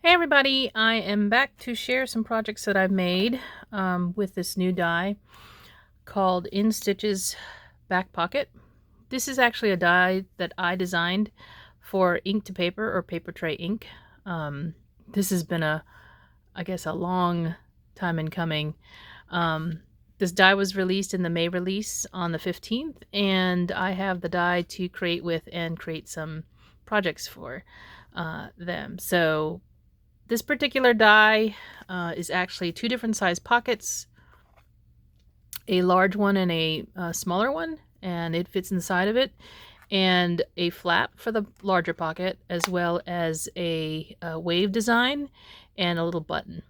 Hey everybody, I am back to share some projects that I've made with this new die called Stiches Back Pocket. This is actually a die that I designed for ink to paper or paper tray ink. This has been I guess a long time in coming. This die was released in the May release on the 15th, and I have the die to create with and create some projects for them. So this particular die is actually two different size pockets, a large one and a smaller one, and it fits inside of it, and a flap for the larger pocket, as well as a wave design and a little button.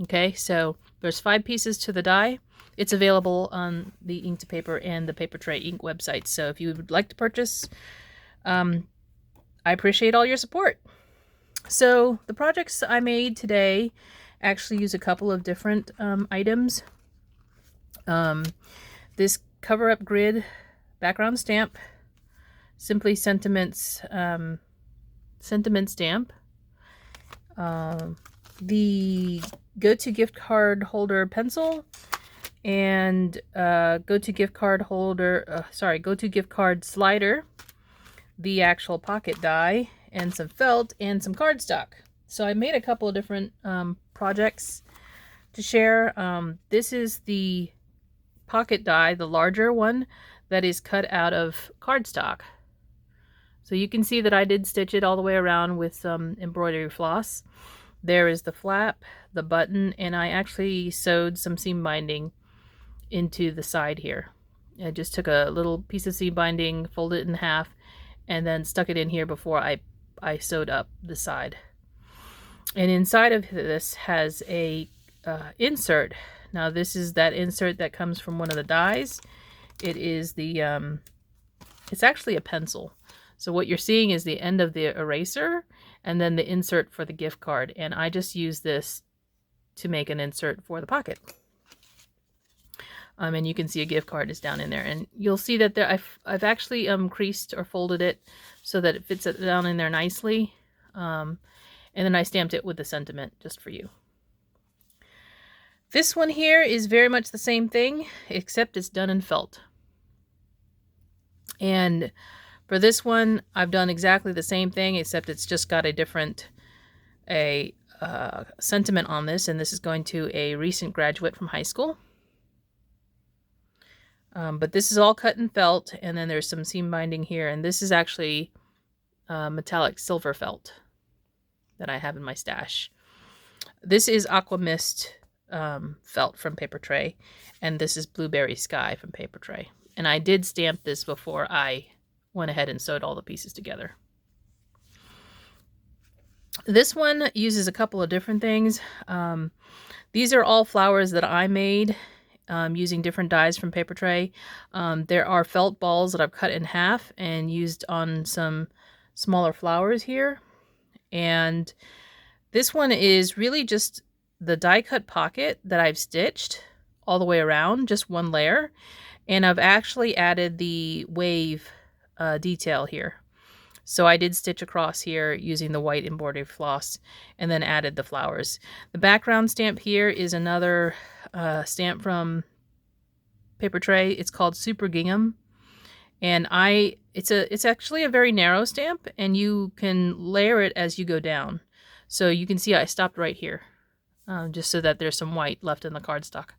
Okay, so there's 5 pieces to the die. It's available on the Ink to Paper and the Paper Tray Ink websites. So if you would like to purchase, I appreciate all your support. So the projects I made today actually use a couple of different items. This cover-up grid background stamp, Simply Sentiments sentiment stamp, the go-to gift card holder pencil, and go-to gift card slider, the actual pocket die, and some felt, and some cardstock. So I made a couple of different projects to share. This is the pocket die, the larger one, that is cut out of cardstock. So you can see that I did stitch it all the way around with some embroidery floss. There is the flap, the button, and I actually sewed some seam binding into the side here. I just took a little piece of seam binding, folded it in half, and then stuck it in here before I sewed up the side. And inside of this has a insert. Now this is that insert that comes from one of the dies. It is the it's actually a pencil. So what you're seeing is the end of the eraser and then the insert for the gift card. And I just used this to make an insert for the pocket. And you can see a gift card is down in there, and you'll see that there I've actually creased or folded it so that it fits it down in there nicely. And then I stamped it with the sentiment just for you. This one here is very much the same thing, except it's done in felt. And for this one, I've done exactly the same thing, except it's just got a different sentiment on this, and this is going to a recent graduate from high school. But this is all cut in felt, and then there's some seam binding here, and this is actually metallic silver felt that I have in my stash. This is Aqua Mist felt from Paper Tray, and this is Blueberry Sky from Paper Tray. And I did stamp this before I went ahead and sewed all the pieces together. This one uses a couple of different things. These are all flowers that I made using different dies from Paper Tray. There are felt balls that I've cut in half and used on some smaller flowers here. And this one is really just the die cut pocket that I've stitched all the way around, just one layer. And I've actually added the wave detail here. So I did stitch across here using the white embroidery floss and then added the flowers. The background stamp here is another stamp from Paper Tray. It's called Super Gingham. And it's actually a very narrow stamp, and you can layer it as you go down. So you can see I stopped right here, just so that there's some white left in the cardstock.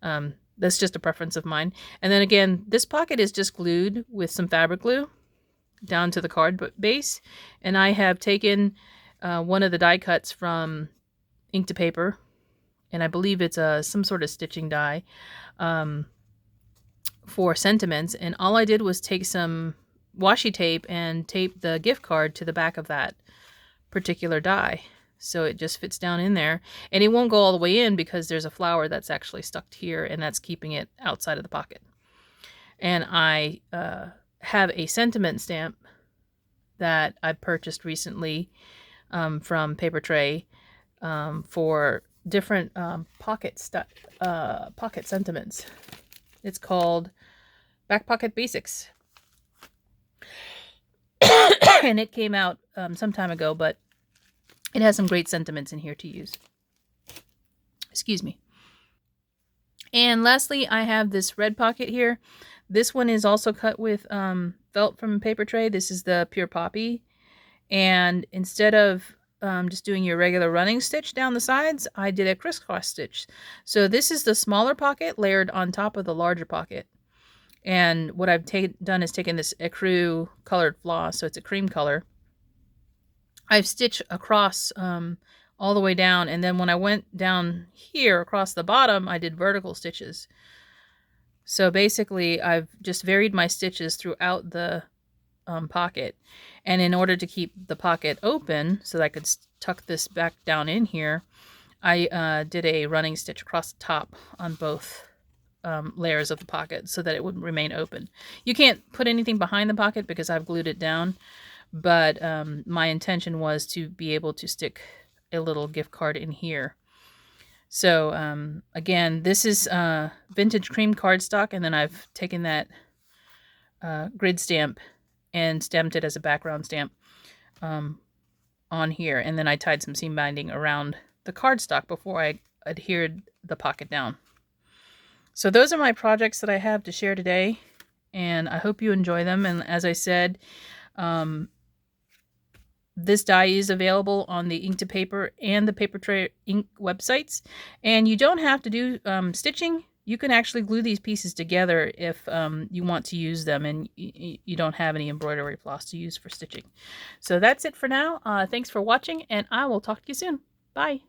That's just a preference of mine. And then again, this pocket is just glued with some fabric glue down to the card base. And I have taken one of the die cuts from Ink to Paper, and I believe it's some sort of stitching die for sentiments. And all I did was take some washi tape and tape the gift card to the back of that particular die. So it just fits down in there, and it won't go all the way in because there's a flower that's actually stuck here, and that's keeping it outside of the pocket. And I have a sentiment stamp that I purchased recently from Paper Tray for different pocket sentiments. It's called Back Pocket Basics. And it came out some time ago, but It has some great sentiments in here to use. Excuse me. And lastly, I have this red pocket here. This one is also cut with felt from paper tray. This is the Pure Poppy. And instead of just doing your regular running stitch down the sides, I did a crisscross stitch. So this is the smaller pocket layered on top of the larger pocket. And what I've done is taken this ecru colored floss, so it's a cream color. I've stitched across all the way down, and then when I went down here across the bottom, I did vertical stitches. So basically, I've just varied my stitches throughout the pocket. And in order to keep the pocket open so that I could tuck this back down in here, I did a running stitch across the top on both layers of the pocket so that it would remain open. You can't put anything behind the pocket because I've glued it down, but my intention was to be able to stick a little gift card in here. So again, this is vintage cream cardstock, and then I've taken that grid stamp and stamped it as a background stamp on here. And then I tied some seam binding around the cardstock before I adhered the pocket down. So those are my projects that I have to share today, and I hope you enjoy them. And as I said, this die is available on the Ink to Paper and the Paper Tray Ink websites, and you don't have to do stitching. You can actually glue these pieces together if you want to use them and you don't have any embroidery floss to use for stitching. So that's it for now. Thanks for watching, and I will talk to you soon. Bye.